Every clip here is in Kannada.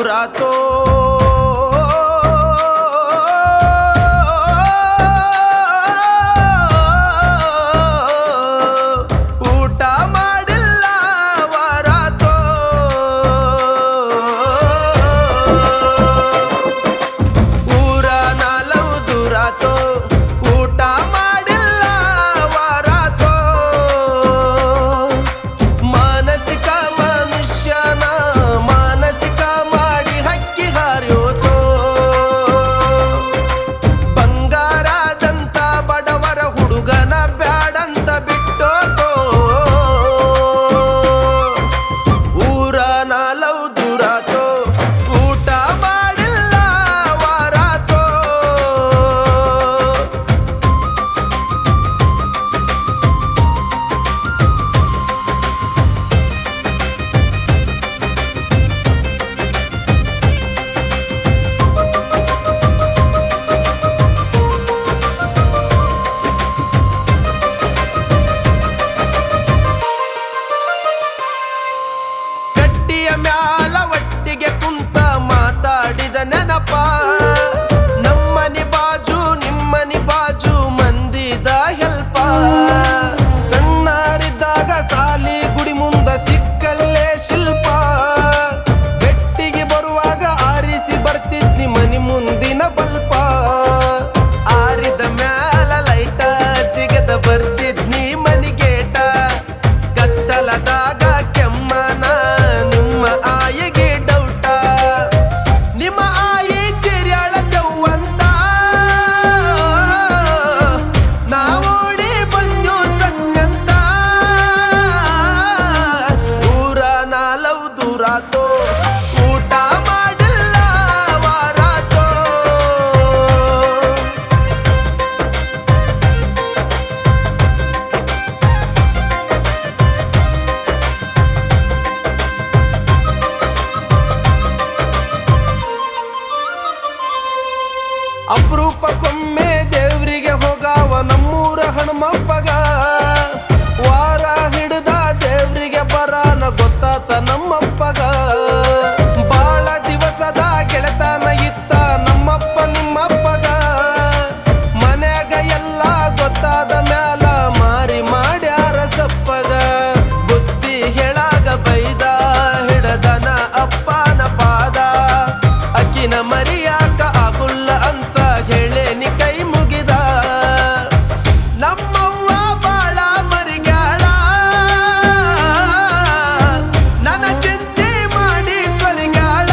rato ಊಟ ಮಾಡಿಲ್ಲ ವಾರಾತೋ ಊರ ನಾಲವು ದೂರಾತೋ ಊಟ ಮಾಡಿಲ್ಲ ವಾರಾತೋ ಮಾನಸಿಕ ಮನುಷ್ಯನ ಮಾನಸಿಕ ಮಾಡಿ ಹಕ್ಕಿ ಹಾರ್ಯೋತೋ ಬಂಗಾರದಂತ ಬಡವರ ಹುಡುಗನ ಬ್ಯಾಡಂತ ಬಿಟ್ಟೋತೋ ಊರ ನಾಲವು ದೂರಾತೋ ಊಟ ಮಾಡಿಲ್ಲ ವಾರಾತೋ ಗಟ್ಟಿಯ ಮ್ಯಾಲ ಒಟ್ಟಿಗೆ ಕುಂತ ಮಾತಾಡಿದ ನೆನಪ ನಮ್ಮನಿ ಬಾಜು ನಿಮ್ಮನಿ ಬಾಜು ಮಂದಿದ ಹೆಲ್ಪ ಸಣ್ಣರಿದ್ದಾಗ ಸಾಲಿ ಗುಡಿ ಮುಂದ ಸಿಕ್ಕಲ್ಲೇ ಶಿಲ್ಪ ಬೆಟ್ಟಿಗೆ ಬರುವಾಗ ಆರಿಸಿ ಬರ್ತಿದ್ನಿ ಮನಿ ಮುಂದಿನ ಬಲ್ಪ ಆರಿದ ಮ್ಯಾಲ ಲೈಟ ಜಿಗದ ಬರ್ತಿದ್ನಿ ಮನಿಗೇಟ ಕತ್ತಲದಾಗ ಕೆಮ್ಮನ ನಿಮ್ಮ ಆಯಿಗೆ ಡೌಟ ನಿಮ್ಮ ಆಯಿ ಚಿರ್ಯಾಳ ಜವ್ವಂತ ನಾವೋಡಿ ಬಂದು ಸತ್ಯಂತ ಊರ ನಾಲವು ದೂರಾತೋ ಊಟ ಮಾಡಿಲ್ಲ ವಾರಾತೋ ಅಪರೂಪಕ್ಕೊಮ್ಮೆ ದೇವ್ರಿಗೆ ಹೋಗಾವ ನಮ್ಮೂರ ಹನುಮಪ್ಪಗ ವಾರ ಹಿಡ್ದ ದೇವ್ರಿಗೆ ಬರಾನ ಗೊತ್ತಾತ ನಮ್ಮಪ್ಪಗ ಬಾಳ ದಿವಸದ ಗೆಳೆತನ ಇತ್ತ ನಮ್ಮಪ್ಪ ನಿಮ್ಮಪ್ಪಗ ಮನ್ಯಾಗ ಎಲ್ಲ ಗೊತ್ತಾದ ಮ್ಯಾಲ ಮಾರಿ ಮಾಡ್ಯಾರ ಸಪ್ಪಗ ಬುದ್ಧಿ ಹೇಳಾಗ ಬೈದ ಹಿಡದನ ಅಪ್ಪನ ಪಾದ ಅಕ್ಕಿನ ಮರಿಯಾಕ ಆಗುಲ್ಲ ಅಂತ ಹೇಳೇನಿ ಕೈ ಮುಗಿದ ನಮ್ಮವ್ವ ಬಾಳ ಮರಿಗ್ಯಾಳ ನನ್ನ ಚಿಂತೆ ಮಾಡಿ ಸ್ವರ್ಗ್ಯಾಳ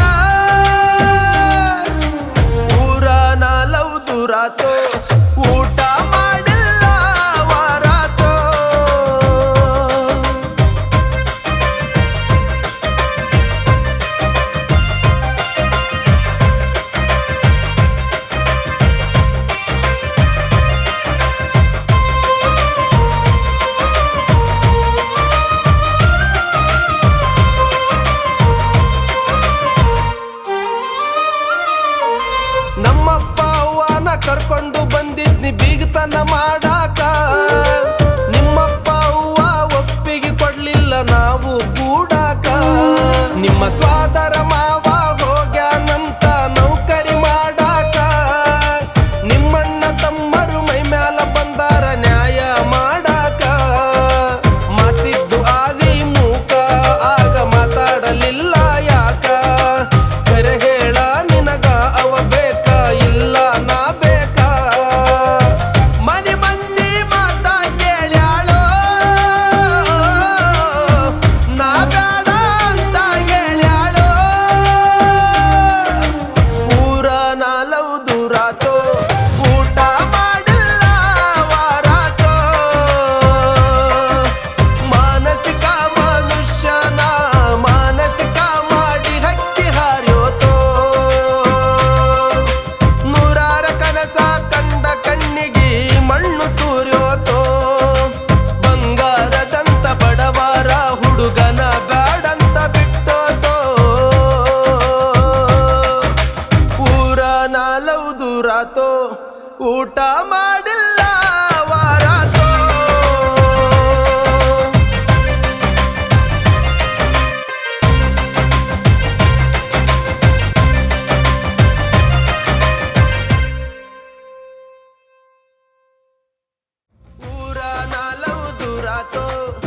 ಊರ ನಾಲವು ದೂರಾತೋ ಊಟ ಮಾಡಿಲ್ಲ ವಾರಾತೋ ನಮ್ಮಪ್ಪ ಅವ್ವನ ಕರ್ಕೊಂಡು ಬಂದಿದ್ನಿ ಬೀಗತನ ಮಾಡಾಕ ನಿಮ್ಮಪ್ಪ ಅವ್ವ ಒಪ್ಪಿಗೆ ಕೊಡ್ಲಿಲ್ಲ ನಾವು ಕೂಡಾಕ ನಿಮ್ಮ ಸ್ವಾದರ ಮಾವ ಹೋಗ್ಯಾನಂತ ನೌಕರಿ ಮಾಡಾಕ ನಿಮ್ಮಣ್ಣ ತಮ್ಮರು ಮೈ ಮ್ಯಾಲ ಬಂದಾರ ನ್ಯಾಯ ಮಾಡಾಕ ಮಾತಿದ್ದು ಆದಿ ಮೂಕ ಆಗ ಮಾತಾಡಲಿಲ್ಲ ಯಾಕ ಕರೆ ಹೇಳ ನಿನಗ ಅವ ಬೇಕ ಇಲ್ಲ ನಾ ಬೇಕಾ ಮನೆ ಮಂದಿ ಮಾತ ಕೇಳ್ಯಾಳೋ ನಾ ಬೇಡ ಅಂತ ಹೇಳ್ಯಾಳೋ ಮಾತು